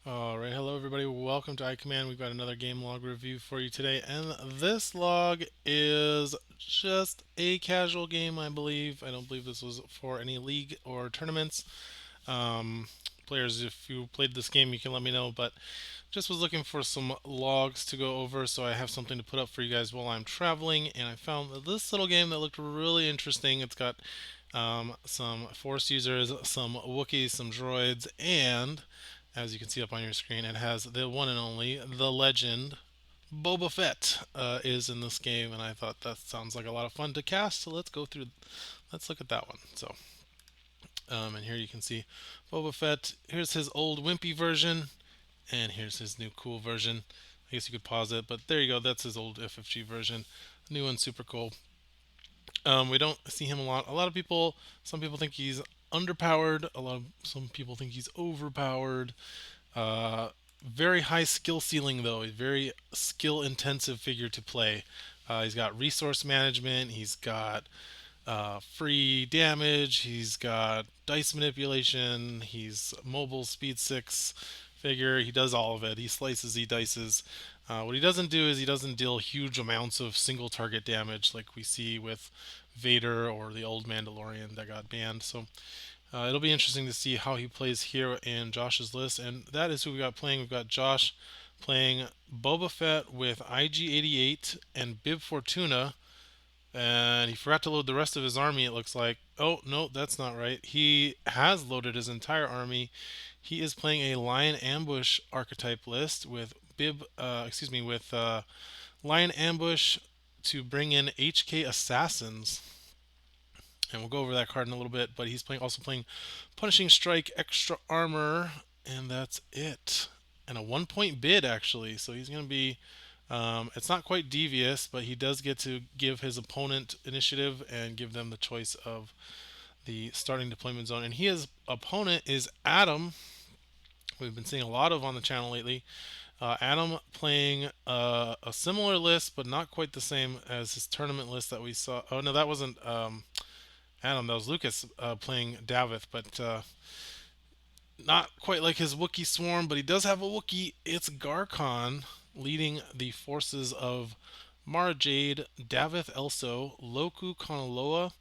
Alright, hello everybody, welcome to iCommand. We've got another game log review for you today, and this log is just a casual game, I believe. I don't believe this was for any league or tournaments. Players, if you played this game, you can let me know, but just was looking for some logs to go over so I have something to put up for you guys while I'm traveling, and I found this little game that looked really interesting. It's got some Force users, some Wookiees, some droids, and as you can see up on your screen, it has the one and only, the legend, Boba Fett is in this game, and I thought that sounds like a lot of fun to cast, so let's look at that one. And here you can see Boba Fett. Here's his old wimpy version, and here's his new cool version. I guess you could pause it, but there you go. That's his old FFG version. New one's super cool. We don't see him a lot. Some people think he's underpowered. Some people think he's overpowered. Uh, Very high skill ceiling though. A very skill intensive figure to play. He's got resource management. He's got free damage. He's got dice manipulation. He's mobile speed 6 figure. He does all of it. He slices, he dices. What he doesn't do is he doesn't deal huge amounts of single target damage like we see with Vader or the old Mandalorian that got banned. So it'll be interesting to see how he plays here in Josh's list. And that is who we got playing. We've got Josh playing Boba Fett with IG-88 and Bib Fortuna, and he forgot to load the rest of his army, it looks like. Oh, no, that's not right. He has loaded his entire army. He is playing a Lion Ambush archetype list with Lion Ambush to bring in HK Assassins. And we'll go over that card in a little bit, but he's also playing Punishing Strike, Extra Armor, and that's it. And a 1 point bid, actually. So he's going to be it's not quite devious, but he does get to give his opponent initiative and give them the choice of the starting deployment zone. And his opponent is Adam. We've been seeing a lot of on the channel lately. Adam playing a similar list, but not quite the same as his tournament list that we saw. Oh no, that wasn't Adam. That was Lucas playing Davith, but not quite like his Wookiee swarm, but he does have a Wookiee. It's Garkon leading the forces of Mara Jade, Davith Elso, Loku Kanaloa,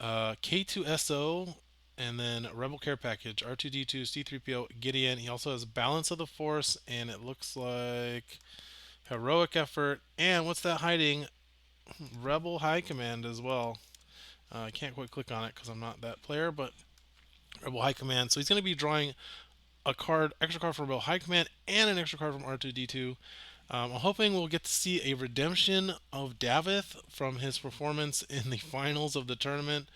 K2SO, and then Rebel Care Package, R2D2, C3PO, Gideon. He also has Balance of the Force, and it looks like Heroic Effort. And what's that hiding? Rebel High Command as well. I can't quite click on it because I'm not that player, but Rebel High Command. So he's going to be drawing extra card from Rebel High Command, and an extra card from R2D2. I'm hoping we'll get to see a redemption of Davith from his performance in the finals of the tournament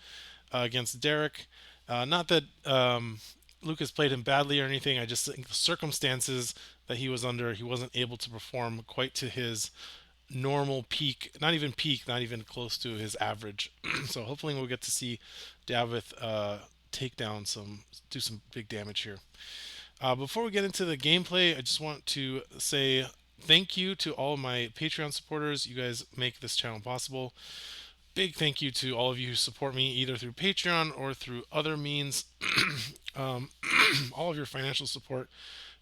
against Derek. Not that Lucas played him badly or anything. I just think the circumstances that he was under, he wasn't able to perform quite to his normal peak, not even close to his average. So hopefully we'll get to see Davith do some big damage here. Before we get into the gameplay, I just want to say thank you to all of my Patreon supporters. You guys make this channel possible. Big thank you to all of you who support me either through Patreon or through other means. All of your financial support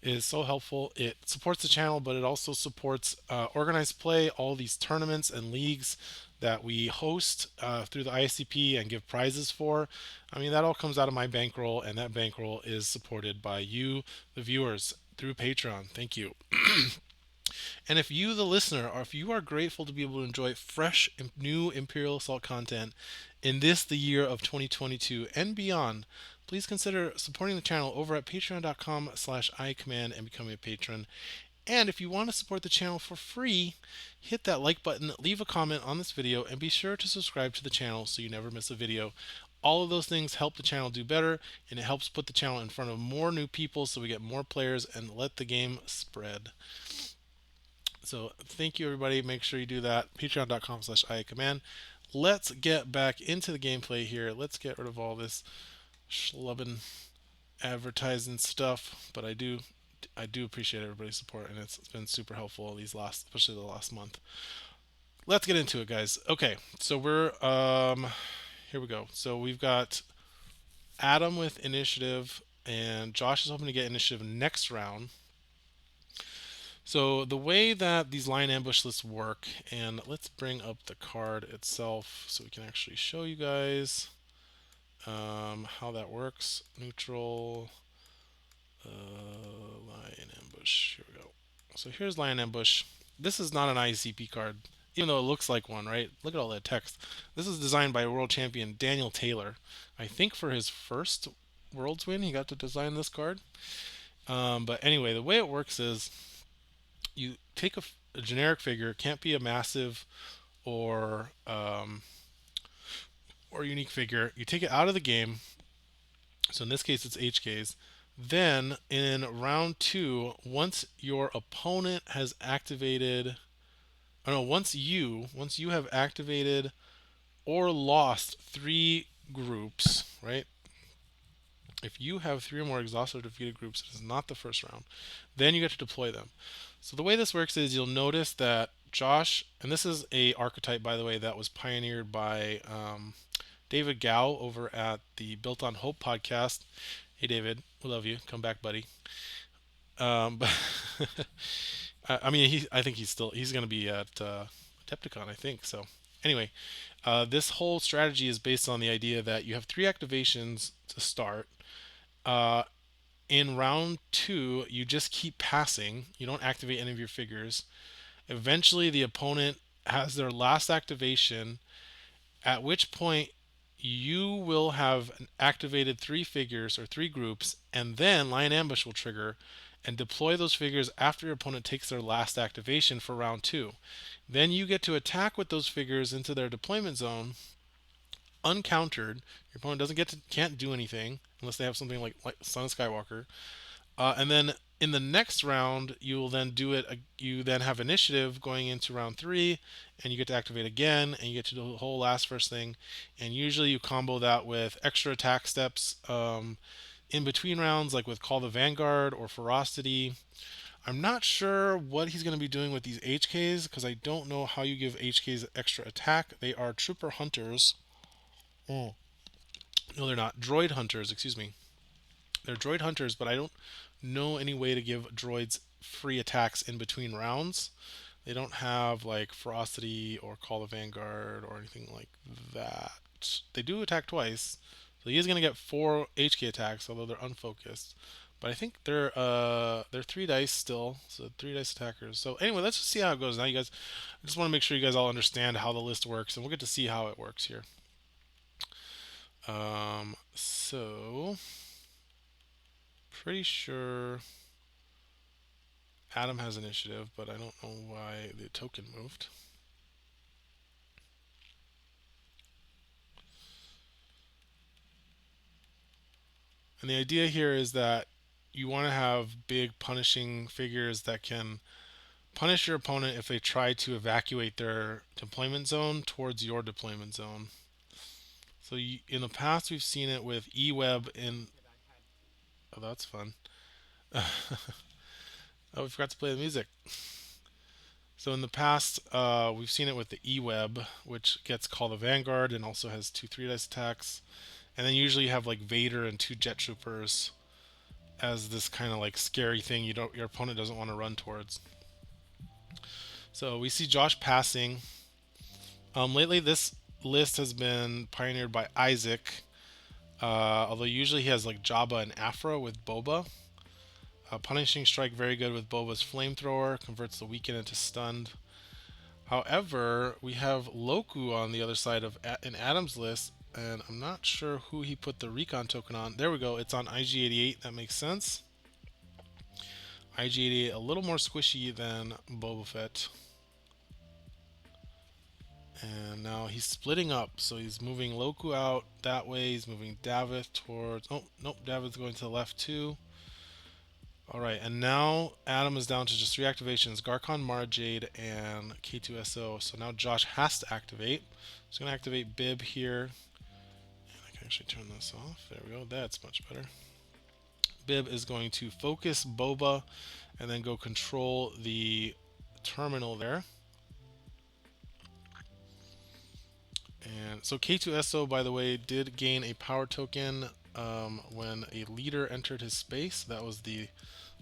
is so helpful. It supports the channel, but it also supports organized play, all these tournaments and leagues that we host through the IACP and give prizes for. I mean, that all comes out of my bankroll, and that bankroll is supported by you, the viewers, through Patreon. Thank you. And if you, the listener, or if you are grateful to be able to enjoy fresh, new Imperial Assault content in the year of 2022 and beyond, please consider supporting the channel over at patreon.com/icommand and becoming a patron. And if you want to support the channel for free, hit that like button, leave a comment on this video, and be sure to subscribe to the channel so you never miss a video. All of those things help the channel do better, and it helps put the channel in front of more new people so we get more players and let the game spread. So thank you, everybody. Make sure you do that. Patreon.com/icommand. Let's get back into the gameplay here. Let's get rid of all this schlubbing advertising stuff. But I do appreciate everybody's support, and it's been super helpful especially the last month. Let's get into it, guys. Okay, so we're here we go. So we've got Adam with initiative, and Josh is hoping to get initiative next round. So the way that these line ambush lists work, and let's bring up the card itself so we can actually show you guys how that works. Neutral, line ambush. Here we go. So here's line ambush. This is not an IACP card, even though it looks like one, right? Look at all that text. This is designed by world champion Daniel Taylor. I think for his first Worlds win, he got to design this card. But anyway, the way it works is you take a generic figure, can't be a massive or unique figure. You take it out of the game. So in this case, it's HKs. Then in round two, once your opponent has activated, oh no, once you have activated or lost three groups, right? If you have three or more exhausted or defeated groups, it is not the first round. Then you get to deploy them. So the way this works is you'll notice that Josh, and this is a archetype by the way that was pioneered by David Gow over at the Built on Hope podcast. Hey David, we love you. Come back, buddy. But I mean, I think he's going to be at Adepticon, I think. So anyway, this whole strategy is based on the idea that you have three activations to start. Uh, in round two, you just keep passing. You don't activate any of your figures. Eventually, the opponent has their last activation, at which point you will have activated three figures or three groups, and then Lion Ambush will trigger and deploy those figures after your opponent takes their last activation for round two. Then you get to attack with those figures into their deployment zone uncountered. Your opponent can't do anything unless they have something like Son of Skywalker. And then in the next round, you will then do it. You then have initiative going into round three, and you get to activate again, and you get to do the whole last first thing. And usually you combo that with extra attack steps in between rounds, like with Call the Vanguard or Ferocity. I'm not sure what he's going to be doing with these HKs because I don't know how you give HKs extra attack. They are Trooper Hunters. Oh. No, they're not. Droid Hunters, excuse me. They're droid hunters, but I don't know any way to give droids free attacks in between rounds. They don't have like Ferocity or Call the Vanguard or anything like that. They do attack twice, so he is going to get 4 HK attacks, although they're unfocused. But I think they're 3 dice still, so 3 dice attackers. So anyway, let's just see how it goes. Now you guys, I just want to make sure you guys all understand how the list works, and we'll get to see how it works here. So pretty sure Adam has initiative, but I don't know why the token moved. And the idea here is that you want to have big punishing figures that can punish your opponent if they try to evacuate their deployment zone towards your deployment zone. So in the past, we've seen it with E-Web in... Oh, that's fun. Oh, we forgot to play the music. So in the past, we've seen it with the E-Web, which gets Call the Vanguard and also has 2 3-dice attacks. And then usually you have like Vader and 2 Jet Troopers as this kind of like scary thing your opponent doesn't want to run towards. So we see Josh passing. Lately, this list has been pioneered by Isaac, although usually he has like Jabba and Afra with Boba. Punishing Strike very good with Boba's Flamethrower, converts the weakened into stunned. However, we have Loku on the other side of in Adam's list, and I'm not sure who he put the recon token on. There we go, it's on IG-88, that makes sense. IG-88 a little more squishy than Boba Fett. And now he's splitting up, so he's moving Loku out that way, he's moving Davith towards... Oh, nope, Davith's going to the left too. Alright, and now Adam is down to just 3 activations, Garkon, Mara Jade, and K2SO. So now Josh has to activate. He's going to activate Bib here. And I can actually turn this off. There we go, that's much better. Bib is going to focus Boba and then go control the terminal there. And so K2SO, by the way, did gain a power token when a leader entered his space. That was the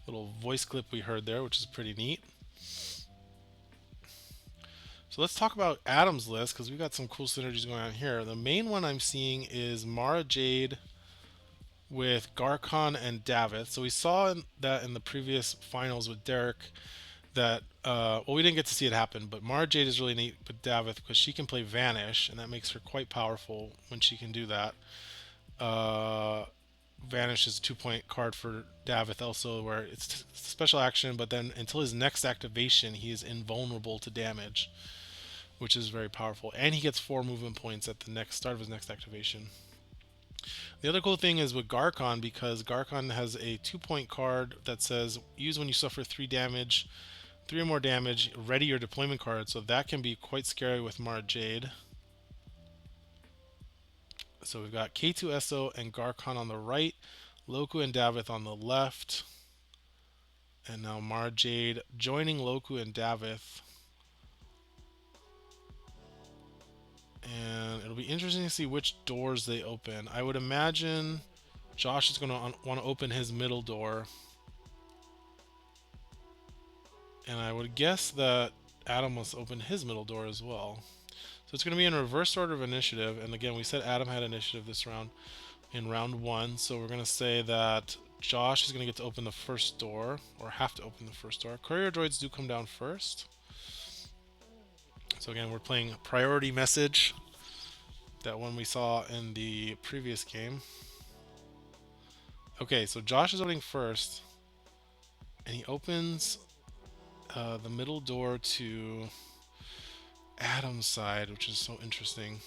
little voice clip we heard there, which is pretty neat. So let's talk about Adam's list because we've got some cool synergies going on here. The main one I'm seeing is Mara Jade with Garkon and Davith. So we saw that in the previous finals with Derek that well, we didn't get to see it happen, but Mara Jade is really neat with Davith because she can play Vanish, and that makes her quite powerful when she can do that. Uh, Vanish is a 2-point card for Davith also, where it's special action, but then until his next activation, he is invulnerable to damage, which is very powerful. And he gets 4 movement points at the next start of his next activation. The other cool thing is with Garkon, because Garkon has a 2-point card that says use when you suffer 3 damage, 3 or more damage, ready your deployment card. So that can be quite scary with Mara Jade. So we've got K2SO and Garkon on the right, Loku and Davith on the left, and now Mara Jade joining Loku and Davith. And it'll be interesting to see which doors they open. I would imagine Josh is going to want to open his middle door. And I would guess that Adam must open his middle door as well. So it's going to be in reverse order of initiative. And again, we said Adam had initiative this round in round 1. So we're going to say that Josh is going to get to open the first door, or have to open the first door. Courier droids do come down first. So again, we're playing priority message, that one we saw in the previous game. Okay, so Josh is opening first, and he opens the middle door to Adam's side, which is so interesting.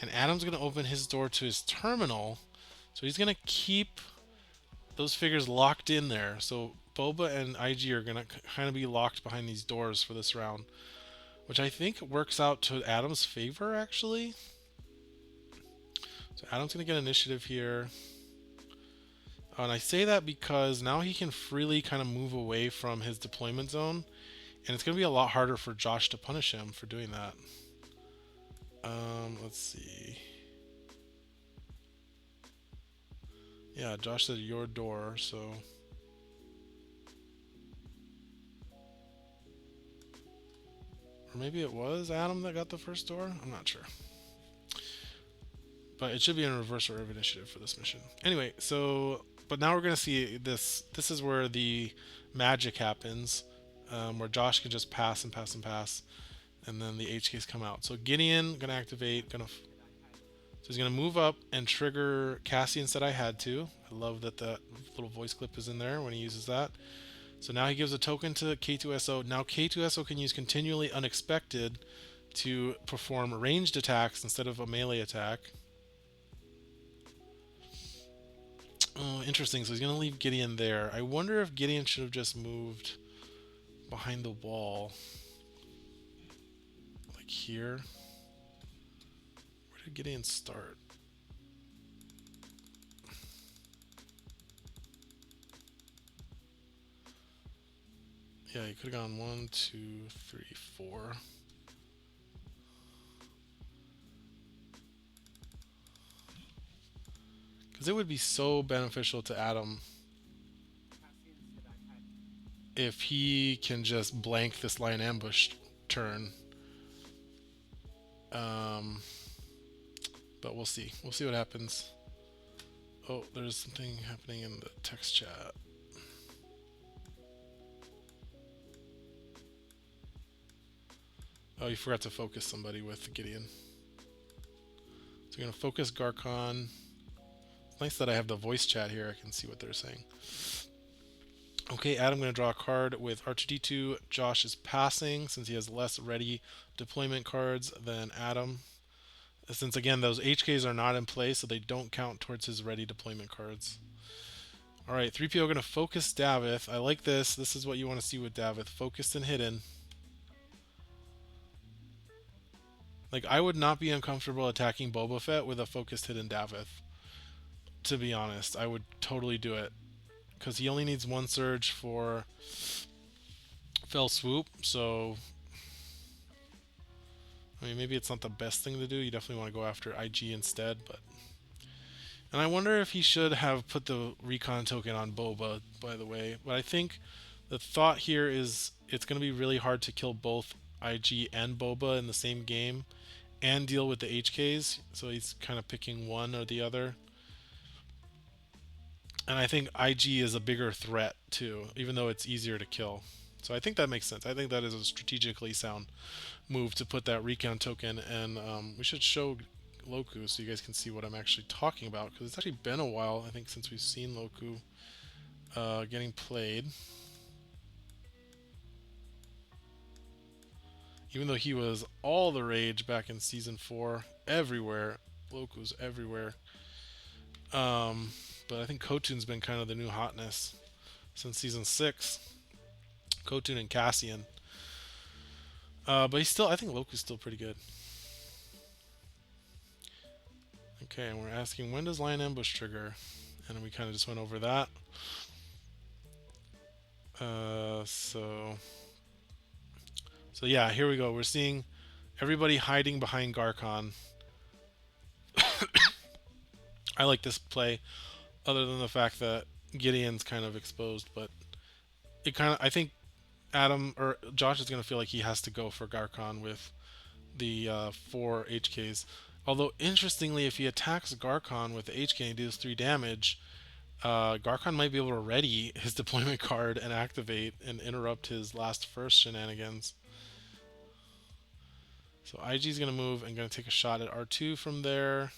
And Adam's going to open his door to his terminal, so he's going to keep those figures locked in there. So Boba and IG are going to kind of be locked behind these doors for this round, which I think works out to Adam's favor, actually. So Adam's going to get initiative here. And I say that because now he can freely kind of move away from his deployment zone, and it's going to be a lot harder for Josh to punish him for doing that. Let's see. Yeah, Josh said your door, so... Or maybe it was Adam that got the first door? I'm not sure. But it should be in reverse order of initiative for this mission. Anyway, so... But now we're going to see this. This is where the magic happens, where Josh can just pass and pass and pass, and then the HKs come out. So Gideon going to activate, so he's going to move up and trigger Cassian said I had to. I love that that little voice clip is in there when he uses that. So now he gives a token to K2SO. Now K2SO can use continually unexpected to perform ranged attacks instead of a melee attack. Oh, interesting. So he's going to leave Gideon there. I wonder if Gideon should have just moved behind the wall. Like here. Where did Gideon start? Yeah, he could have gone 1, 2, 3, 4. Because it would be so beneficial to Adam if he can just blank this lion ambush turn. But we'll see. We'll see what happens. Oh, there's something happening in the text chat. Oh, you forgot to focus somebody with Gideon. So you're going to focus Garkon. It's nice that I have the voice chat here. I can see what they're saying. Okay, Adam going to draw a card with R2D2. Josh is passing since he has less ready deployment cards than Adam. Since, again, those HKs are not in play, so they don't count towards his ready deployment cards. Alright, 3PO going to focus Davith. I like this. This is what you want to see with Davith. Focused and hidden. Like, I would not be uncomfortable attacking Boba Fett with a focused hidden Davith. To be honest, I would totally do it. Because he only needs 1 surge for fell swoop, so... I mean, maybe it's not the best thing to do. You definitely want to go after IG instead, but... And I wonder if he should have put the recon token on Boba, by the way. But I think The thought here is it's going to be really hard to kill both IG and Boba in the same game and deal with the HKs, so he's kind of picking one or the other. And I think IG is a bigger threat too, even though it's easier to kill. So I think that makes sense. I think that is a strategically sound move to put that recount token, and we should show Loku so you guys can see what I'm actually talking about, because it's actually been a while, I think, since we've seen Loku getting played. Even though he was all the rage back in Season 4, everywhere, Loku's everywhere. But I think Khotun's been kind of the new hotness since Season 6. Khotun and Cassian. But he's still, I think Loku's still pretty good. Okay, and we're asking, when does Lion Ambush trigger? And we kind of just went over that. So yeah, here we go. We're seeing everybody hiding behind Garkon. I like this play, other than the fact that Gideon's kind of exposed, but it kind of, I think Adam or Josh is going to feel like he has to go for Garkon with the 4 HKs. Although, interestingly, if he attacks Garkon with the HK and deals 3 damage, Garkon might be able to ready his deployment card and activate and interrupt his last first shenanigans. So IG's going to move and going to take a shot at R2 from there.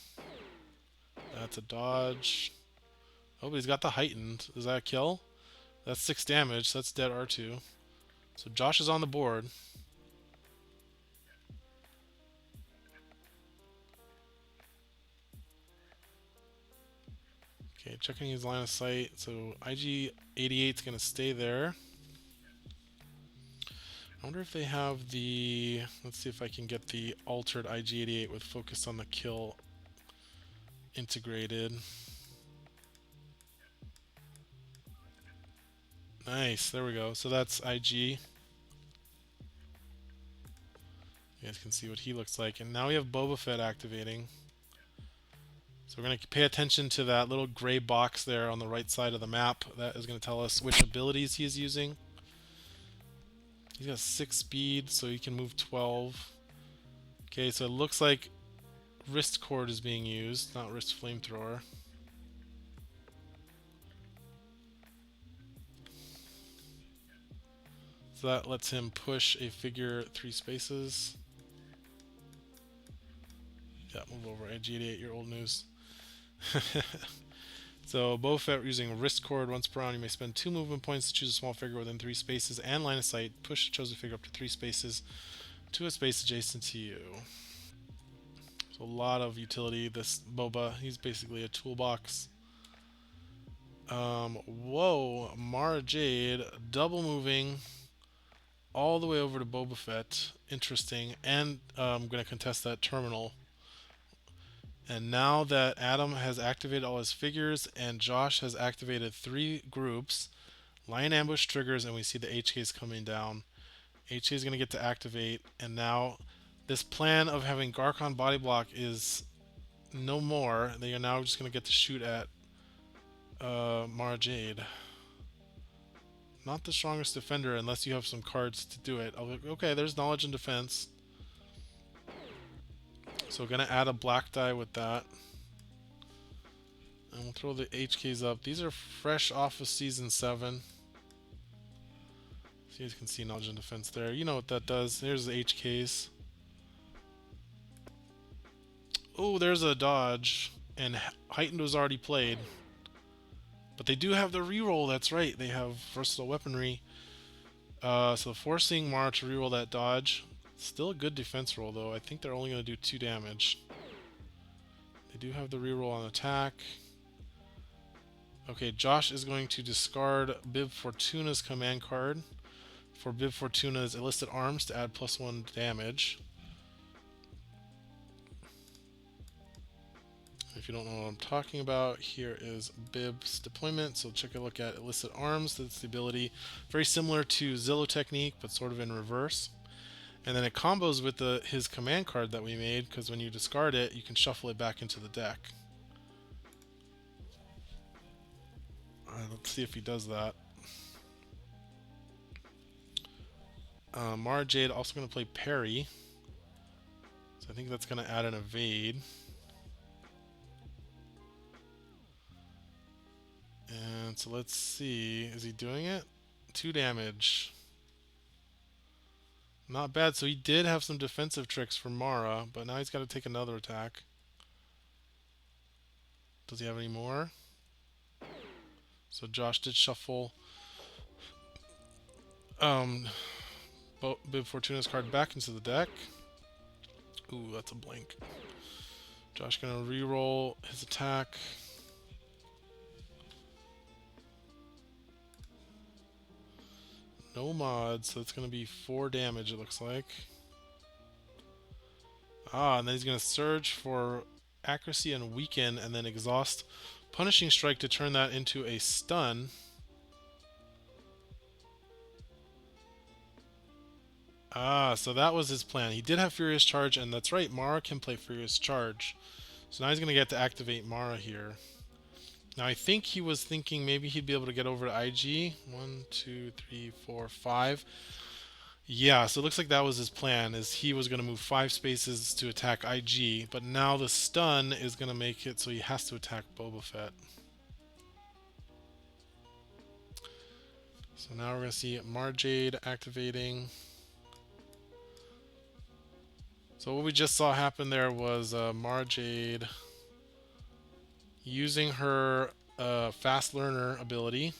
That's a dodge. Oh, but he's got the heightened. Is that a kill? That's 6 damage. So that's dead R2. So Josh is on the board. Okay, checking his line of sight. So IG-88 is going to stay there. I wonder if they have the... Let's see if I can get the altered IG-88 with focus on the kill integrated. Nice, there we go. So that's IG. You guys can see what he looks like. And now we have Boba Fett activating. So we're going to pay attention to that little gray box there on the right side of the map. That is going to tell us which abilities he is using. He's got 6 speed, so he can move 12. Okay, so it looks like wrist cord is being used, not wrist flamethrower. So that lets him push a figure 3 spaces. Yeah, move over, IG-88, your old news. So Boba Fett using wrist cord once per round. You may spend 2 movement points to choose a small figure within 3 spaces and line of sight. Push the chosen figure up to 3 spaces to a space adjacent to you. So a lot of utility. This Boba, he's basically a toolbox. Whoa, Mara Jade double moving all the way over to Boba Fett. Interesting. And I'm going to contest that terminal. And now that Adam has activated all his figures and Josh has activated 3 groups, Lion Ambush triggers and we see the HKs coming down. HK is going to get to activate, and now this plan of having Garkon body block is no more. They are now just going to get to shoot at Mara Jade. Not the strongest defender unless you have some cards to do it. Okay, there's knowledge and defense. So we're going to add a black die with that. And we'll throw the HKs up. These are fresh off of Season 7. So you guys can see knowledge and defense there. You know what that does. There's the HKs. Oh, there's a dodge. And heightened was already played. But they do have the reroll, that's right. They have versatile weaponry. So forcing Mara to reroll that dodge. Still a good defense roll, though. I think they're only going to do 2 damage. They do have the reroll on attack. Okay, Josh is going to discard Bib Fortuna's command card for Bib Fortuna's illicit arms to add +1 damage. If you don't know what I'm talking about, here is Bib's deployment. So check a look at illicit arms. That's the ability very similar to Zillow technique, but sort of in reverse. And then it combos with his command card that we made, because when you discard it, you can shuffle it back into the deck. Alright, let's see if he does that. Mara Jade also going to play parry. So I think that's going to add an evade. And so let's see. Is he doing it? 2 damage. Not bad. So he did have some defensive tricks for Mara, but now he's got to take another attack. Does he have any more? So Josh did shuffle Bib Fortuna's card back into the deck. Ooh, that's a blink. Josh gonna re-roll his attack. No mods, so it's gonna be 4 damage, it looks like. And then he's gonna surge for accuracy and weaken, and then exhaust Punishing Strike to turn that into a stun. So that was his plan. He did have Furious Charge, and that's right, Mara can play Furious Charge. So now he's going to get to activate Mara here. Now I think he was thinking maybe he'd be able to get over to IG. 1, 2, 3, 4, 5. Yeah, so it looks like that was his plan, is he was going to move 5 spaces to attack IG, but now the stun is going to make it so he has to attack Boba Fett. So now we're going to see Marjade activating. So what we just saw happen there was Marjade using her Fast Learner ability,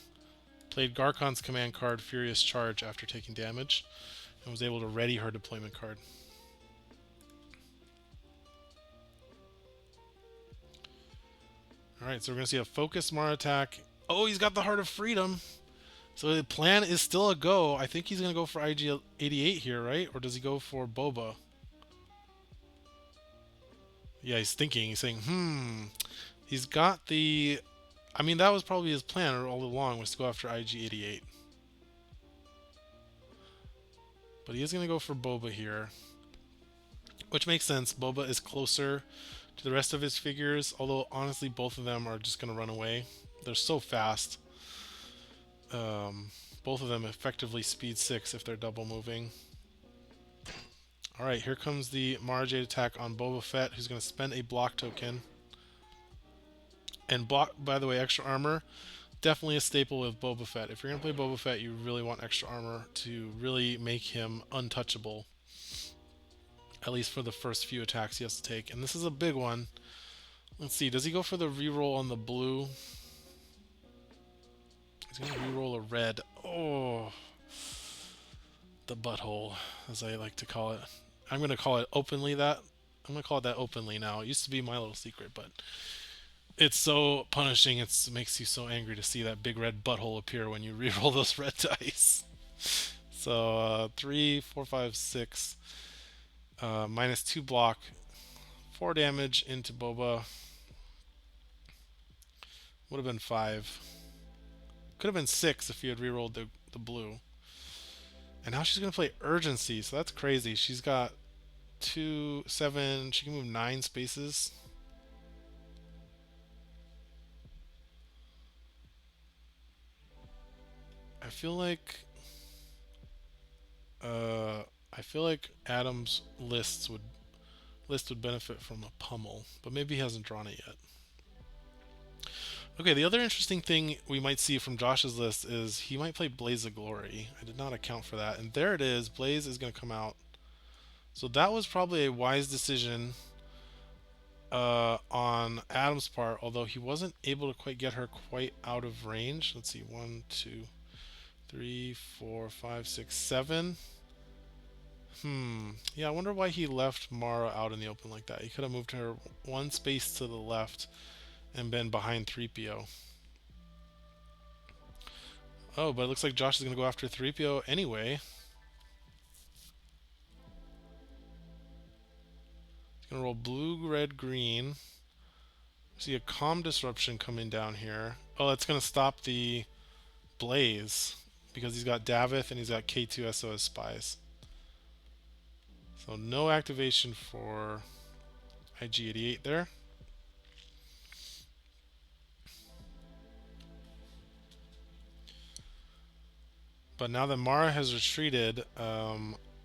played Garkon's command card Furious Charge after taking damage, and was able to ready her deployment card. Alright, so we're going to see a Focus Mara attack. Oh, he's got the Heart of Freedom! So the plan is still a go. I think he's going to go for IG-88 here, right? Or does he go for Boba? Yeah, he's thinking. He's saying, He's got the... I mean, that was probably his plan all along, was to go after IG-88. But he is going to go for Boba here. Which makes sense. Boba is closer to the rest of his figures, although honestly both of them are just going to run away. They're so fast. Both of them effectively speed 6 if they're double moving. Alright, here comes the Mara Jade attack on Boba Fett, who's going to spend a block token. And block, by the way, extra armor, definitely a staple with Boba Fett. If you're going to play Boba Fett, you really want extra armor to really make him untouchable. At least for the first few attacks he has to take. And this is a big one. Let's see, does he go for the reroll on the blue? He's going to reroll a red. Oh, the butthole, as I like to call it. I'm going to call it openly that. I'm going to call it that openly now. It used to be my little secret, but it's so punishing. It makes you so angry to see that big red butthole appear when you reroll those red dice. So 3, 4, 5, 6. Minus 2 block. 4 damage into Boba. Would have been 5. Could have been 6 if you had rerolled the blue. And now she's going to play Urgency, so that's crazy. She's got 2, 7, she can move 9 spaces. I feel like Adam's list would benefit from a pummel, but maybe he hasn't drawn it yet. Okay, the other interesting thing we might see from Josh's list is he might play Blaze of Glory. I did not account for that, and there it is. Blaze is going to come out. So that was probably a wise decision on Adam's part, although he wasn't able to quite get her quite out of range. Let's see, 1, 2, 3, 4, 5, 6, 7. Yeah, I wonder why he left Mara out in the open like that. He could have moved her 1 space to the left and been behind 3PO. Oh, but it looks like Josh is going to go after 3PO anyway. He's going to roll blue, red, green. See a Calm Disruption coming down here. Oh, that's going to stop the Blaze because he's got Davith and he's got K2 SOS Spies. So no activation for IG-88 there. But now that Mara has retreated,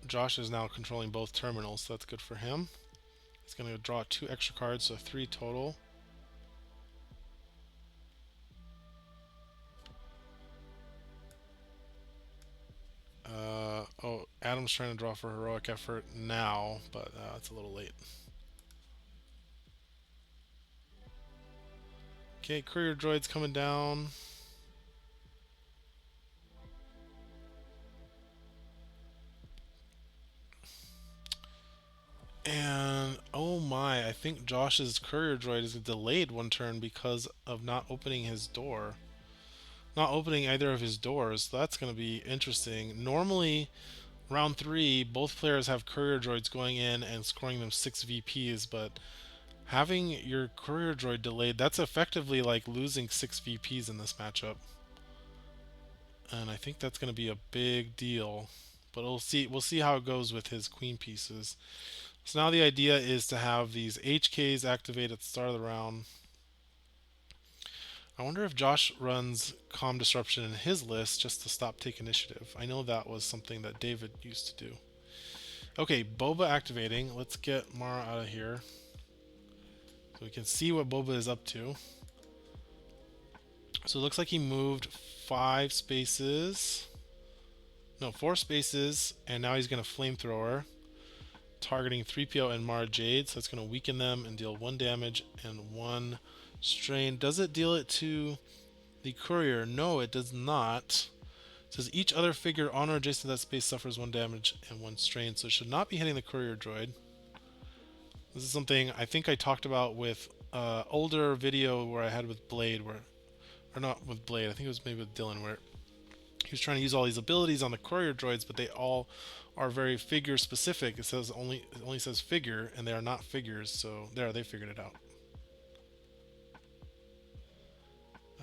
Josh is now controlling both terminals, so that's good for him. He's going to draw 2 extra cards, so 3 total. Oh, Adam's trying to draw for heroic effort now, but it's a little late. Okay, courier droid's coming down. And oh my, I think Josh's courier droid is delayed 1 turn because of not opening his door. Not opening either of his doors. That's going to be interesting. Normally, round 3, both players have courier droids going in and scoring them 6 VPs, but having your courier droid delayed, that's effectively like losing 6 VPs in this matchup. And I think that's going to be a big deal. But we'll see how it goes with his queen pieces. So now the idea is to have these HKs activate at the start of the round. I wonder if Josh runs Calm Disruption in his list just to stop take initiative. I know that was something that David used to do. Okay, Boba activating. Let's get Mara out of here so we can see what Boba is up to. So it looks like he moved 5 spaces. No, 4 spaces, and now he's going to Flamethrower, targeting 3PO and Mara Jade, so it's going to weaken them and deal 1 damage and 1 strain. Does it deal it to the courier? No, it does not. It says each other figure on or adjacent to that space suffers 1 damage and 1 strain, so it should not be hitting the courier droid. This is something I think I talked about with older video where I had with Blade, or not with Blade, I think it was maybe with Dylan, where he was trying to use all these abilities on the courier droids, but they all are very figure specific. It only says figure, and they are not figures. So there, they figured it out.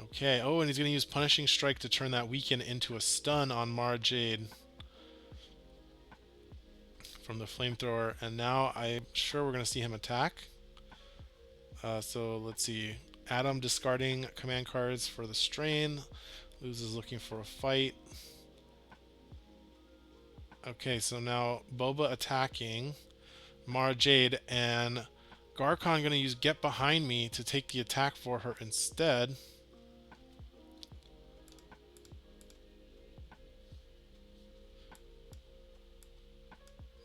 Okay. Oh, and he's going to use Punishing Strike to turn that weaken into a stun on Mara Jade from the flamethrower. And now I'm sure we're going to see him attack. So let's see. Adam discarding command cards for the strain. Luz is looking for a fight. Okay, so now Boba attacking Mara Jade, and Garkon going to use Get Behind Me to take the attack for her instead.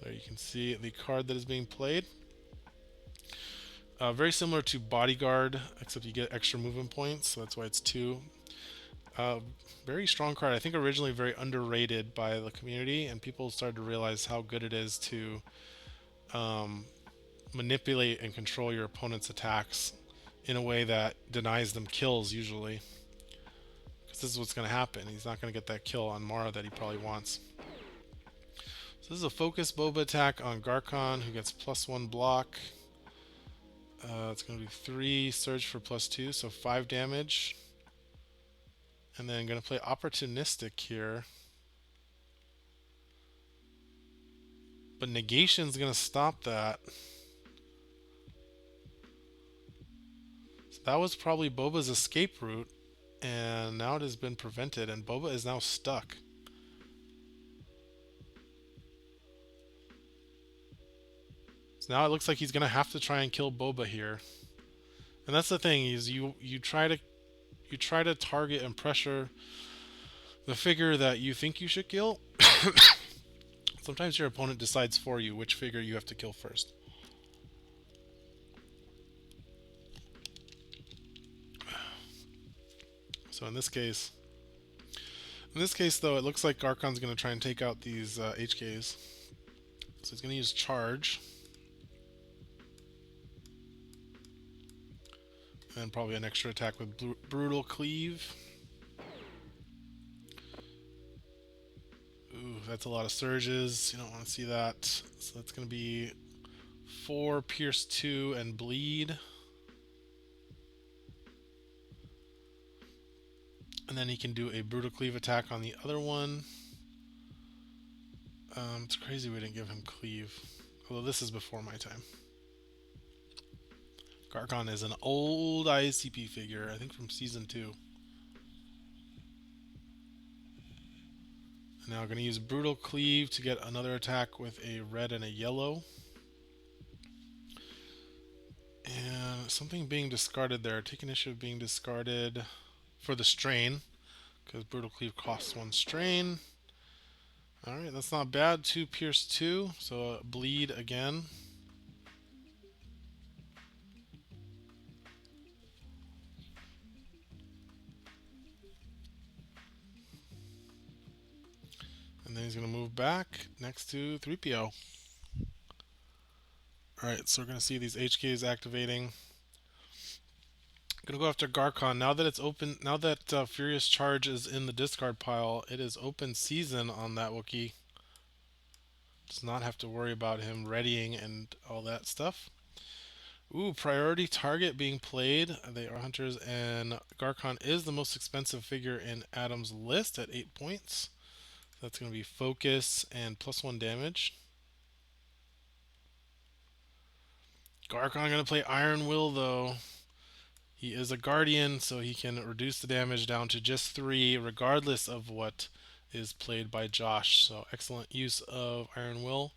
There you can see the card that is being played. Very similar to Bodyguard, except you get extra movement points, so that's why it's 2. Very strong card. I think originally very underrated by the community, and people started to realize how good it is to manipulate and control your opponent's attacks in a way that denies them kills usually. Because this is what's going to happen. He's not going to get that kill on Mara that he probably wants. So this is a focus Boba attack on Garkon, who gets +1 block. It's going to be 3 surge for +2, so 5 damage. And then I'm going to play Opportunistic here. But Negation's going to stop that. So that was probably Boba's escape route. And now it has been prevented. And Boba is now stuck. So now it looks like he's going to have to try and kill Boba here. And that's the thing, is you try to target and pressure the figure that you think you should kill. Sometimes your opponent decides for you which figure you have to kill first. So in this case though, it looks like Garkon's going to try and take out these HKs. So he's going to use Charge. And probably an extra attack with Brutal Cleave. Ooh, that's a lot of surges. You don't want to see that. So that's going to be 4 Pierce 2 and Bleed. And then he can do a Brutal Cleave attack on the other one. It's crazy we didn't give him Cleave. Although this is before my time. Garkon is an old IACP figure, I think from Season 2. Now going to use Brutal Cleave to get another attack with a red and a yellow. And something being discarded there. Take initiative being discarded for the strain, because Brutal Cleave costs 1 strain. Alright, that's not bad. 2 Pierce 2, so bleed again. And then he's going to move back next to 3PO. Alright, so we're going to see these HKs activating. Gonna go after Garkon. Now that it's open, now that Furious Charge is in the discard pile, it is open season on that Wookiee. Does not have to worry about him readying and all that stuff. Ooh, priority target being played. They are hunters, and Garkon is the most expensive figure in Adam's list at 8 points. That's going to be focus and +1 damage. Garkon going to play Iron Will though. He is a guardian, so he can reduce the damage down to just 3, regardless of what is played by Josh. So excellent use of Iron Will.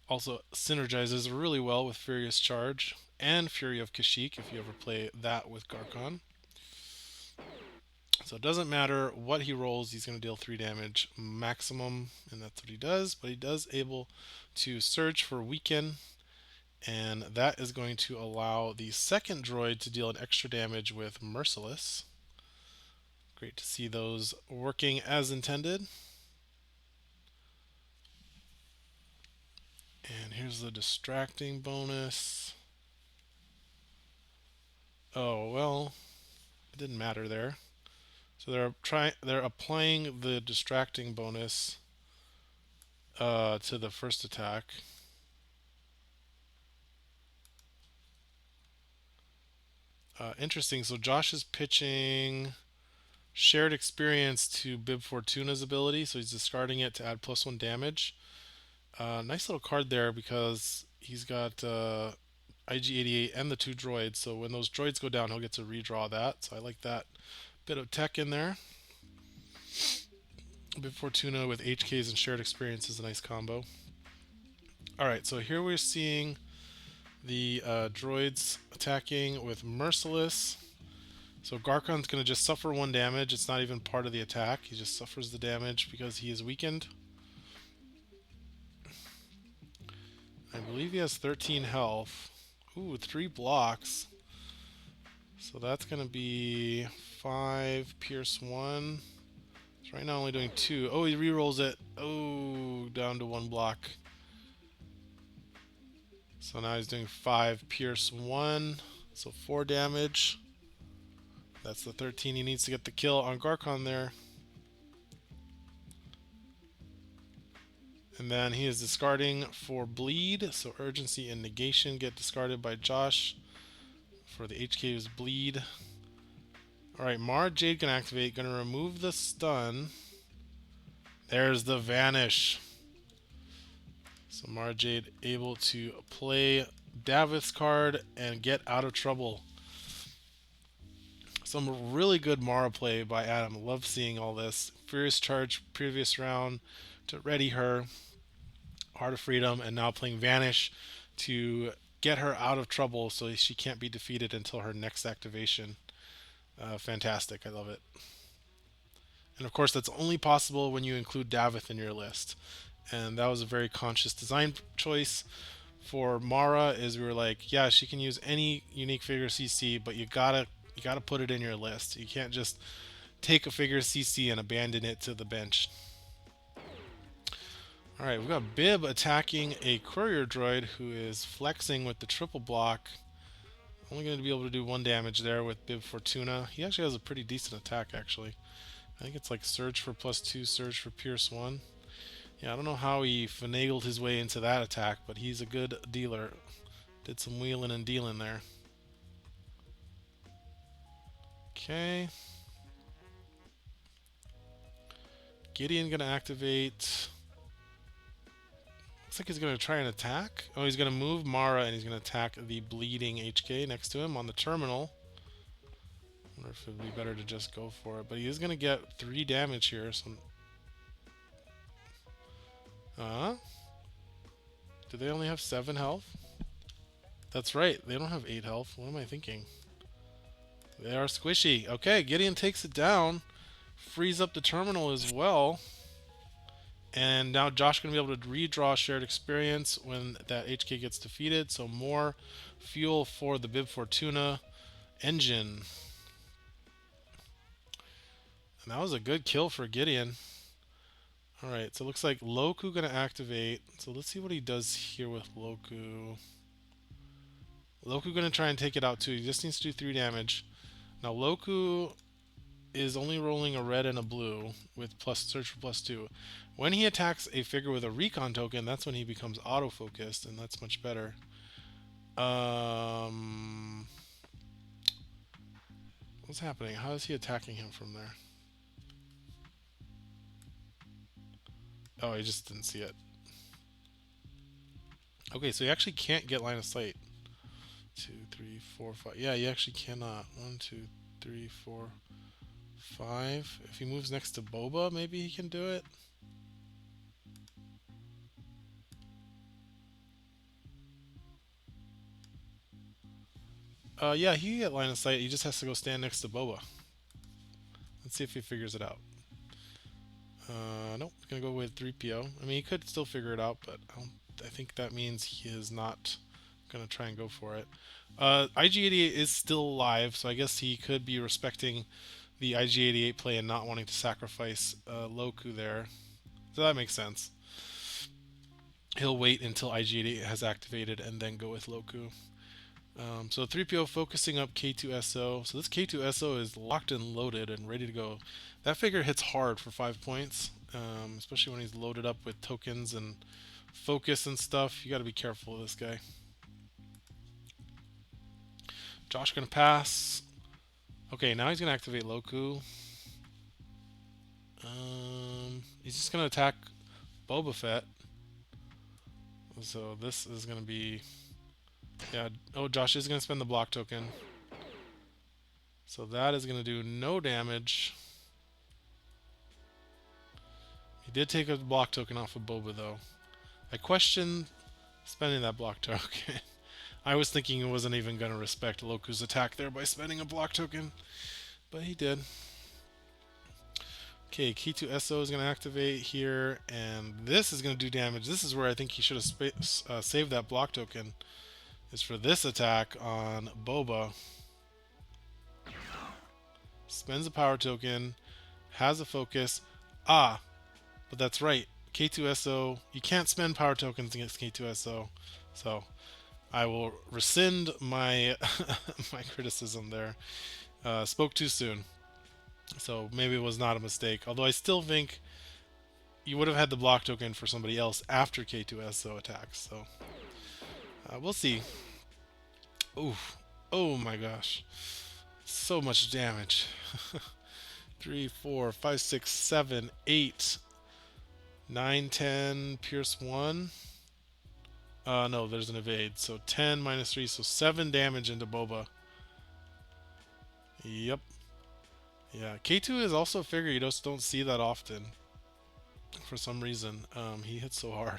Also synergizes really well with Furious Charge and Fury of Kashyyyk if you ever play that with Garkon. So it doesn't matter what he rolls, he's going to deal 3 damage maximum, and that's what he does. But he does able to search for weaken, and that is going to allow the second droid to deal an extra damage with Merciless. Great to see those working as intended. And here's the distracting bonus. Oh, well, it didn't matter there. So they're applying the distracting bonus to the first attack. Interesting. So Josh is pitching shared experience to Bib Fortuna's ability, so he's discarding it to add +1 damage. Nice little card there because he's got IG-88 and the 2 droids, so when those droids go down, he'll get to redraw that. So I like that bit of tech in there. Bib Fortuna with HKs and shared experience is a nice combo. Alright, so here we're seeing the droids attacking with Merciless. So Garkon's going to just suffer 1 damage. It's not even part of the attack. He just suffers the damage because he is weakened. I believe he has 13 health. Ooh, 3 blocks. So that's going to be 5 Pierce 1. So right now only doing 2. Oh, he rerolls it. Oh, down to 1 block. So now he's doing 5 Pierce 1. So 4 damage. That's the 13 he needs to get the kill on Garkon there. And then he is discarding for bleed. So urgency and negation get discarded by Josh for the HK's bleed. Alright, Mara Jade can activate. Gonna remove the stun. There's the vanish. So Mara Jade able to play Davith's card and get out of trouble. Some really good Mara play by Adam. Love seeing all this. Furious Charge previous round to ready her. Heart of Freedom, and now playing Vanish to get her out of trouble so she can't be defeated until her next activation. Fantastic. I love it. And of course, that's only possible when you include Davith in your list. And that was a very conscious design choice for Mara. Is we were like, yeah, she can use any unique figure CC, but you gotta put it in your list. You can't just take a figure CC and abandon it to the bench. Alright, we've got Bib attacking a courier droid who is flexing with the triple block. Only going to be able to do 1 damage there with Bib Fortuna. He actually has a pretty decent attack, actually. I think it's like Surge for +2, Surge for Pierce 1. Yeah, I don't know how he finagled his way into that attack, but he's a good dealer. Did some wheeling and dealing there. Okay. Gideon going to activate. Looks like he's going to try and attack. Oh, he's going to move Mara and he's going to attack the bleeding HK next to him on the terminal. I wonder if it would be better to just go for it. But he is going to get 3 damage here. So Uh, do they only have 7 health? That's right, they don't have 8 health. What am I thinking? They are squishy. Okay, Gideon takes it down. Frees up the terminal as well. And now Josh going to be able to redraw shared experience when that HK gets defeated. So more fuel for the Bib Fortuna engine. And that was a good kill for Gideon. Alright, so it looks like Loku going to activate. So let's see what he does here with Loku. Loku going to try and take it out too. He just needs to do 3 damage. Now Loku is only rolling a red and a blue with plus search for +2. When he attacks a figure with a recon token, that's when he becomes auto-focused, and that's much better. What's happening? How is he attacking him from there? Oh, he just didn't see it. Okay, so he actually can't get line of sight. 2, 3, 4, 5. Yeah, he actually cannot. 1, 2, 3, 4, 5. If he moves next to Boba, maybe he can do it. Yeah, he can get line of sight. He just has to go stand next to Boba. Let's see if he figures it out. Nope, gonna go with 3PO. I mean, he could still figure it out, but I think that means he is not gonna try and go for it. IG-88 is still alive, so I guess he could be respecting the IG-88 play and not wanting to sacrifice Loku there. So that makes sense. He'll wait until IG-88 has activated and then go with Loku. So 3PO focusing up K2SO. So this K2SO is locked and loaded and ready to go. That figure hits hard for 5 points, especially when he's loaded up with tokens and focus and stuff. You got to be careful of this guy. Josh gonna pass. Okay, now he's gonna activate Loku. He's just gonna attack Boba Fett. So this is gonna be, yeah. Oh, Josh is gonna spend the block token. So that is gonna do no damage. He did take a block token off of Boba though. I question spending that block token. I was thinking he wasn't even going to respect Loku's attack there by spending a block token, but he did. Okay, K2SO is going to activate here, and this is going to do damage. This is where I think he should have saved that block token, is for this attack on Boba. Spends a power token, has a focus. Ah, but that's right. K2SO, you can't spend power tokens against K2SO, so I will rescind my my criticism there. Spoke too soon. So maybe it was not a mistake. Although I still think you would have had the block token for somebody else after K2SO attacks. So we'll see. Oof. Oh my gosh. So much damage. 3, 4, 5, 6, 7, 8, 9, 10, Pierce 1. No, there's an evade. So 10 minus 3, so 7 damage into Boba. Yep. Yeah, K2 is also a figure you just don't see that often. For some reason, he hits so hard.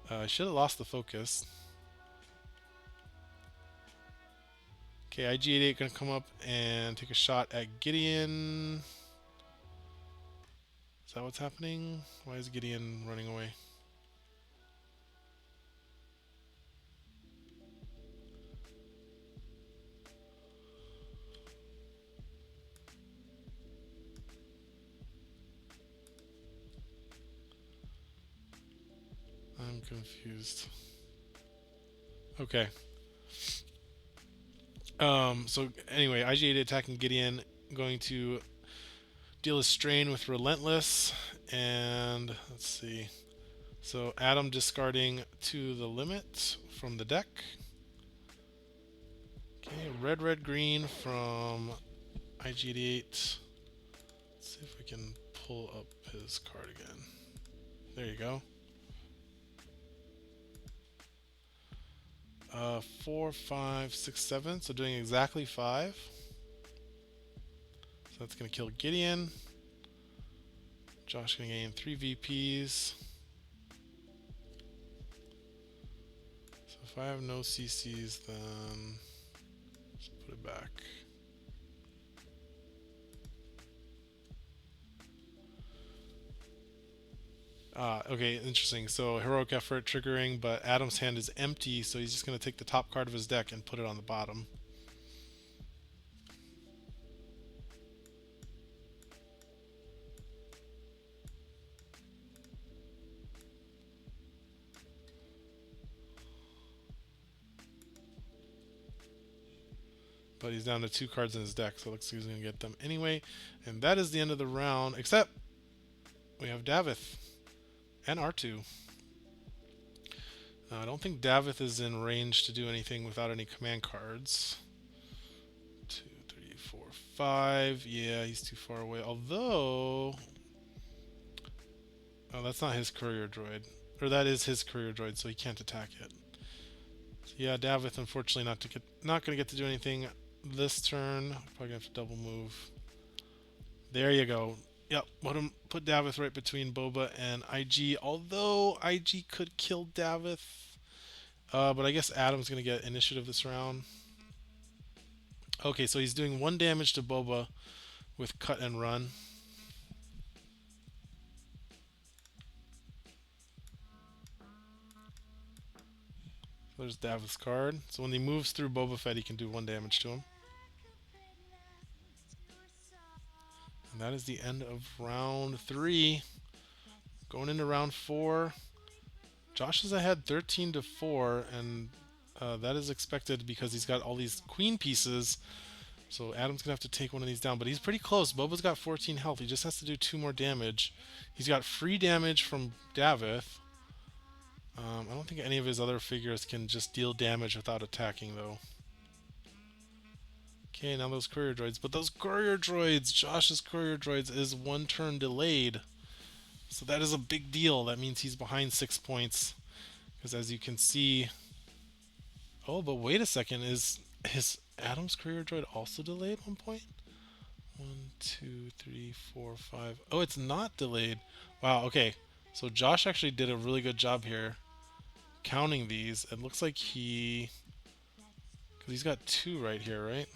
I should have lost the focus. Okay, IG-88 gonna come up and take a shot at Gideon. Is that what's happening? Why is Gideon running away? I'm confused. Okay. So anyway, IG-88 attacking Gideon, going to deal a strain with Relentless, and let's see. So Adam discarding to the limit from the deck. Okay, red, red, green from IG-88. Let's see if we can pull up his card again. There you go. 4, 5, 6, 7. So doing exactly 5. So that's going to kill Gideon. Josh going to gain 3 VPs. if I have no CCs, then let's put it back. Okay, interesting. So heroic effort triggering, but Adam's hand is empty, so he's just going to take the top card of his deck and put it on the bottom. But he's down to 2 cards in his deck, so it looks like he's going to get them anyway. And that is the end of the round, except we have Davith and R2. I don't think Davith is in range to do anything without any command cards. 2, 3, 4, 5. Yeah, he's too far away. Although, oh, that's not his courier droid, or that is his courier droid, so he can't attack it. So yeah, Davith, unfortunately, not going to get to do anything this turn. Probably gonna have to double move. There you go. Yep, put Davith right between Boba and IG. Although IG could kill Davith, but I guess Adam's gonna get initiative this round. Okay, so he's doing 1 damage to Boba with cut and run. There's Davith's card. So when he moves through Boba Fett, he can do 1 damage to him. And that is the end of round 3. Going into round 4. Josh is ahead 13-4, and that is expected because he's got all these queen pieces. So Adam's going to have to take one of these down, but he's pretty close. Boba's got 14 health. He just has to do 2 more damage. He's got free damage from Davith. I don't think any of his other figures can just deal damage without attacking, though. Okay, now those courier droids. But those courier droids, Josh's courier droids, is 1 turn delayed. So that is a big deal. That means he's behind 6 points. Because as you can see... Oh, but wait a second. Is his Adam's courier droid also delayed at 1 point? 1, 2, 3, 4, 5. Oh, it's not delayed. Wow, okay. So Josh actually did a really good job here counting these. It looks like because he's got 2 right here, right?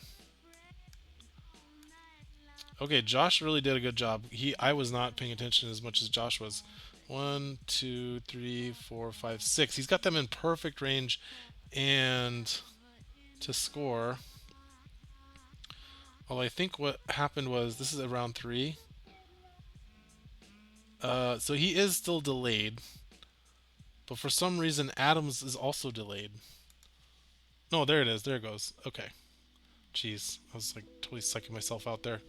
Okay, Josh really did a good job. I was not paying attention as much as Josh was. 1, 2, 3, 4, 5, 6. He's got them in perfect range and to score. Well, I think what happened was, this is at round 3. So he is still delayed. But for some reason, Adams is also delayed. No, there it is. There it goes. Okay. Jeez. I was like totally psyching myself out there.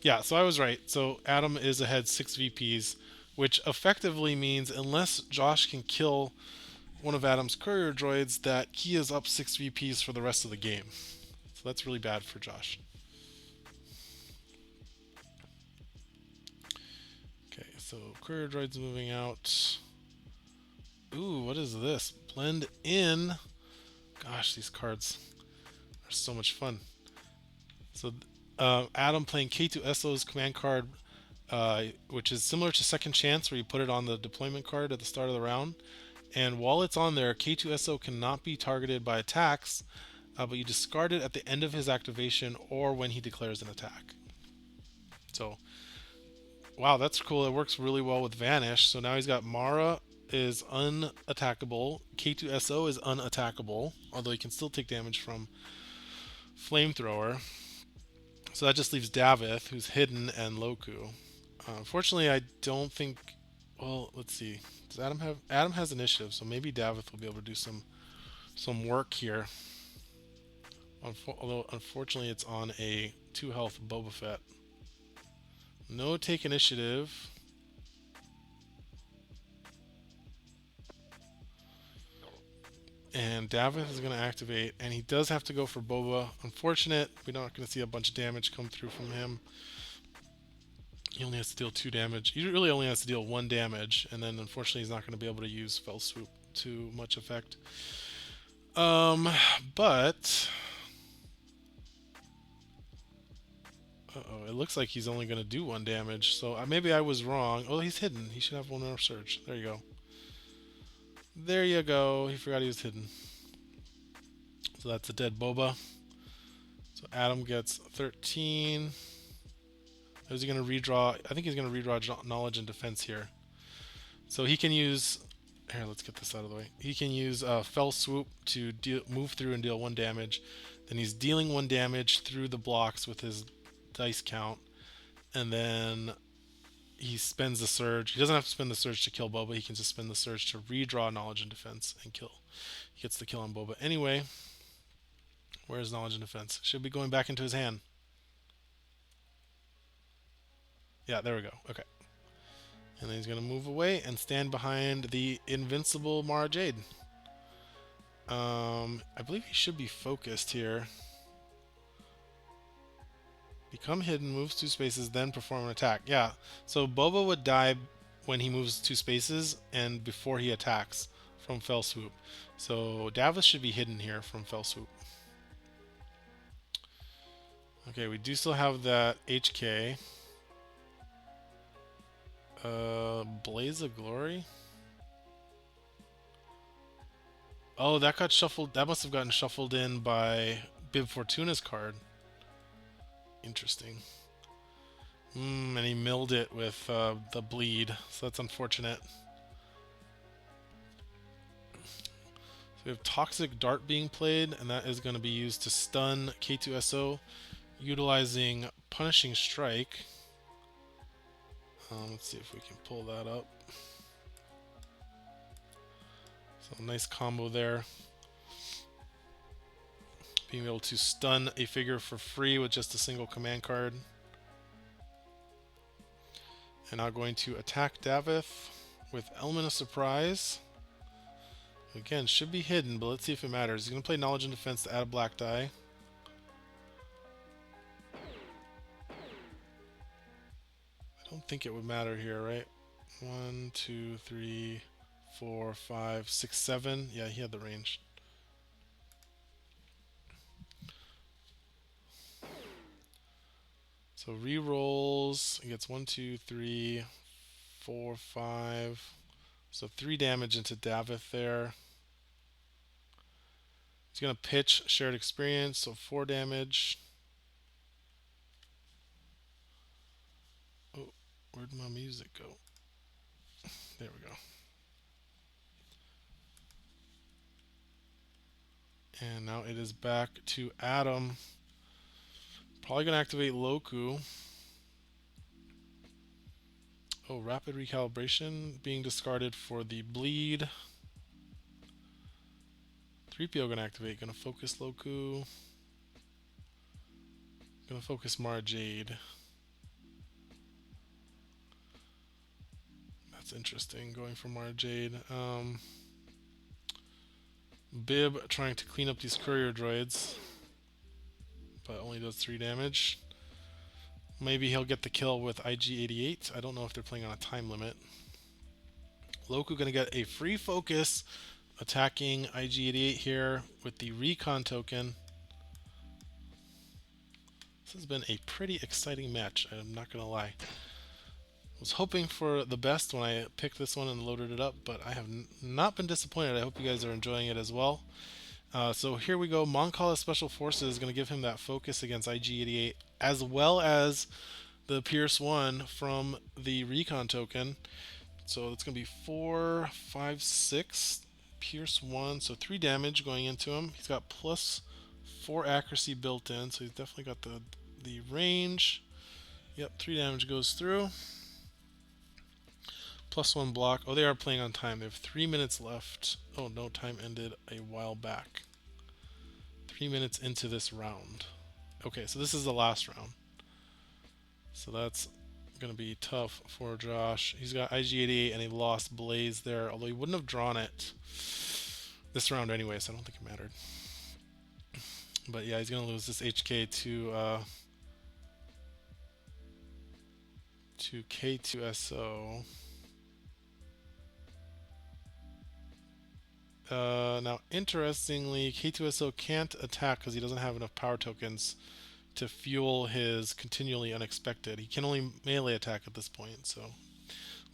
Yeah, so I was right. So Adam is ahead 6 VPs, which effectively means unless Josh can kill one of Adam's courier droids, that he is up 6 VPs for the rest of the game. So that's really bad for Josh. Okay, so courier droids moving out. Ooh, what is this? Blend in. Gosh, these cards are so much fun. So Adam playing K2SO's command card, which is similar to Second Chance, where you put it on the deployment card at the start of the round. And while it's on there, K2SO cannot be targeted by attacks, but you discard it at the end of his activation or when he declares an attack. So, wow, that's cool. It works really well with Vanish. So now he's got Mara is unattackable, K2SO is unattackable, although he can still take damage from Flamethrower. So that just leaves Davith, who's hidden, and Loku. Unfortunately, I don't think... Well, let's see. Does Adam have... Adam has initiative, so maybe Davith will be able to do some work here. Although, unfortunately, it's on a 2 health Boba Fett. No take initiative. And Davith is going to activate, and he does have to go for Boba. Unfortunate, we're not going to see a bunch of damage come through from him. He only has to deal 2 damage. He really only has to deal 1 damage, and then unfortunately he's not going to be able to use Fell Swoop to much effect. But... Uh-oh, it looks like he's only going to do 1 damage, so maybe I was wrong. Oh, he's hidden. He should have 1 more surge. There you go. There you go. He forgot he was hidden. So that's a dead Boba. So Adam gets 13. Is he going to redraw? I think he's going to redraw knowledge and defense here. So he can use. Here, let's get this out of the way. He can use Fell Swoop to move through and deal 1 damage. Then he's dealing 1 damage through the blocks with his dice count. And then he spends the surge. He doesn't have to spend the surge to kill Boba. He can just spend the surge to redraw knowledge and defense and kill. He gets the kill on Boba. Anyway, where's knowledge and defense? Should be going back into his hand. Yeah, there we go. Okay. And then he's going to move away and stand behind the invincible Mara Jade. I believe he should be focused here. Become hidden, moves 2 spaces, then perform an attack. Yeah, so Boba would die when he moves 2 spaces and before he attacks from Fell Swoop. So Davos should be hidden here from Fell Swoop. Okay, we do still have that HK. Blaze of Glory. Oh, that got shuffled. That must have gotten shuffled in by Bib Fortuna's card. Interesting. And he milled it with the bleed, so that's unfortunate. So we have Toxic Dart being played, and that is going to be used to stun K2SO, utilizing Punishing Strike. Let's see if we can pull that up. So nice combo there. Being able to stun a figure for free with just a single command card. And now going to attack Davith with Element of Surprise. Again, should be hidden, but let's see if it matters. He's going to play Knowledge and Defense to add a black die. I don't think it would matter here, right? 1, 2, 3, 4, 5, 6, 7. Yeah, he had the range. So re-rolls. He gets 1, 2, 3, 4, 5. So 3 damage into Davith there. He's going to pitch Shared Experience, so 4 damage. Oh, where'd my music go? There we go. And now it is back to Adam. Probably going to activate Loku. Oh, Rapid Recalibration being discarded for the bleed. 3PO going to activate. Going to focus Loku. Going to focus Mara Jade. That's interesting, going for Mara Jade. Bib trying to clean up these courier droids, but only does 3 damage. Maybe he'll get the kill with IG-88. I don't know if they're playing on a time limit. Loku going to get a free focus attacking IG-88 here with the recon token. This has been a pretty exciting match, I'm not going to lie. I was hoping for the best when I picked this one and loaded it up, but I have not been disappointed. I hope you guys are enjoying it as well. So here we go. Moncala Special Forces is going to give him that focus against IG-88, as well as the Pierce 1 from the recon token. So it's going to be 4, 5, 6 Pierce 1, so 3 damage going into him. He's got plus 4 accuracy built in, so he's definitely got the range. Yep, 3 damage goes through. Plus 1 block. Oh, they are playing on time. They have 3 minutes left. Oh no, time ended a while back. 3 minutes into this round. Okay, so this is the last round. So that's going to be tough for Josh. He's got IG-88 and he lost Blaze there, although he wouldn't have drawn it this round anyway, so I don't think it mattered. But yeah, he's going to lose this HK to K2SO. Now, interestingly, K2SO can't attack because he doesn't have enough power tokens to fuel his continually unexpected. He can only melee attack at this point, so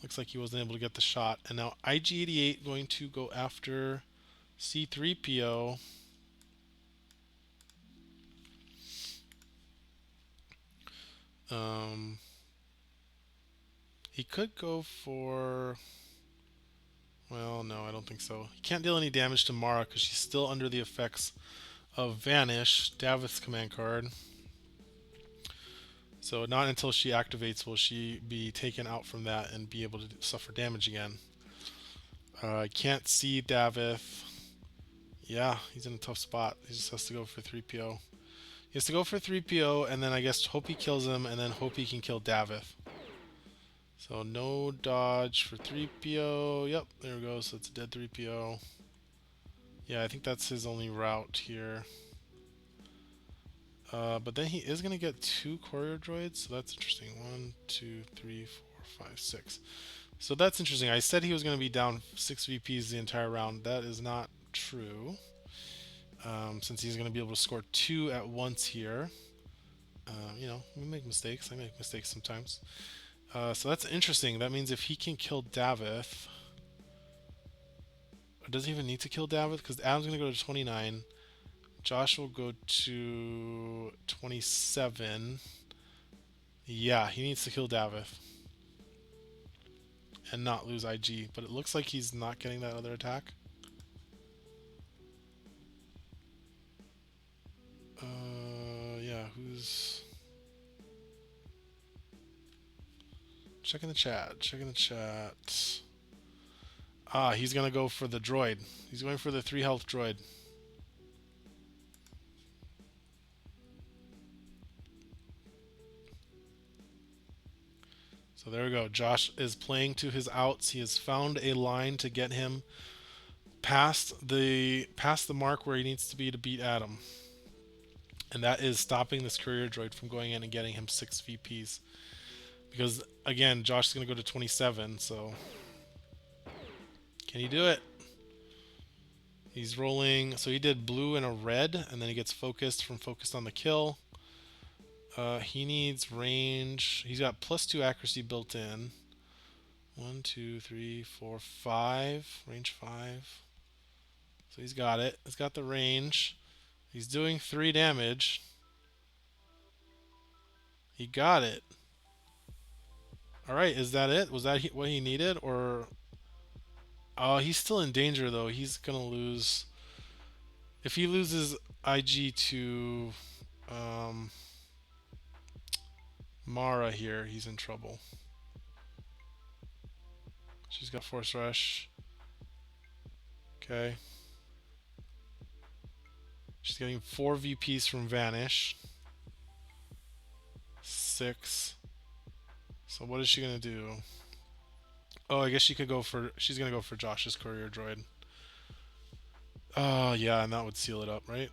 looks like he wasn't able to get the shot. And now IG-88 going to go after C3PO. Um, he could go for. Well, no, I don't think so. He can't deal any damage to Mara because she's still under the effects of Vanish, Davith's command card. So not until she activates will she be taken out from that and be able to suffer damage again. I can't see Davith. Yeah, he's in a tough spot. He just has to go for 3PO. He has to go for 3PO and then I guess hope he kills him and then hope he can kill Davith. So no dodge for 3PO. Yep, there we go. So it's a dead 3PO. Yeah, I think that's his only route here. But then he is going to get 2 courier droids, so that's interesting. 1, 2, 3, 4, 5, 6. So that's interesting. I said he was going to be down 6 VPs the entire round. That is not true, since he's going to be able to score 2 at once here. You know, we make mistakes. I make mistakes sometimes. So that's interesting. That means if he can kill Davith... Or does he even need to kill Davith? Because Adam's going to go to 29. Josh will go to 27. Yeah, he needs to kill Davith. And not lose IG. But it looks like he's not getting that other attack. Yeah, who's... Checking the chat. Checking the chat. Ah, he's going to go for the droid. He's going for the 3 health droid. So there we go. Josh is playing to his outs. He has found a line to get him past the mark where he needs to be to beat Adam. And that is stopping this courier droid from going in and getting him 6 VPs. Because, again, Josh is going to go to 27, so... Can he do it? He's rolling... So he did blue and a red, and then he gets focused from focused on the kill. He needs range. He's got +2 accuracy built in. 1, 2, 3, 4, 5. Range 5. So he's got it. He's got the range. He's doing 3 damage. He got it. Alright, is that it? Was that what he needed? Or... Oh, he's still in danger, though. He's going to lose... If he loses IG to... Mara here, he's in trouble. She's got Force Rush. Okay. She's getting 4 VPs from Vanish. 6. So what is she gonna do? Oh, I guess she could go for... She's gonna go for Josh's courier droid. Oh, yeah, and that would seal it up, right?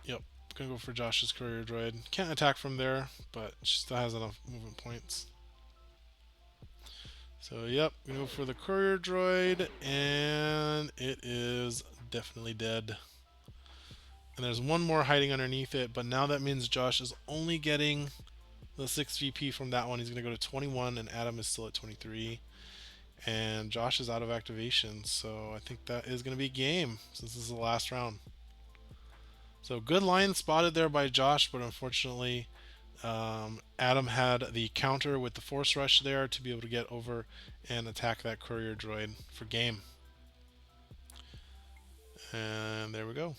Yep. Gonna go for Josh's courier droid. Can't attack from there, but she still has enough movement points. So, yep, gonna go for the courier droid, and it is definitely dead. And there's one more hiding underneath it, but now that means Josh is only getting the 6 VP from that one. He's gonna go to 21, and Adam is still at 23. And Josh is out of activation, so I think that is gonna be game, since this is the last round. So good line spotted there by Josh, but unfortunately Adam had the counter with the Force Rush there to be able to get over and attack that courier droid for game. And there we go.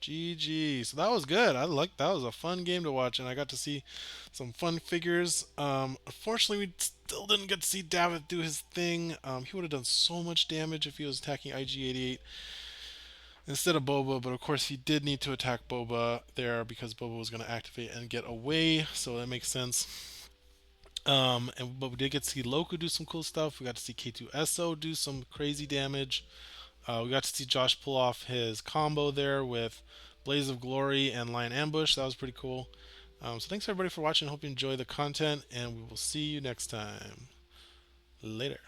GG. So that was good. I liked that. Was a fun game to watch, and I got to see some fun figures. Unfortunately, we still didn't get to see Davith do his thing. He would have done so much damage if he was attacking IG-88 instead of Boba, but of course he did need to attack Boba there because Boba was going to activate and get away, so that makes sense. But we did get to see Loku do some cool stuff. We got to see K2SO do some crazy damage. We got to see Josh pull off his combo there with Blaze of Glory and Lion Ambush. That was pretty cool. So thanks everybody for watching. Hope you enjoy the content, and we will see you next time. Later.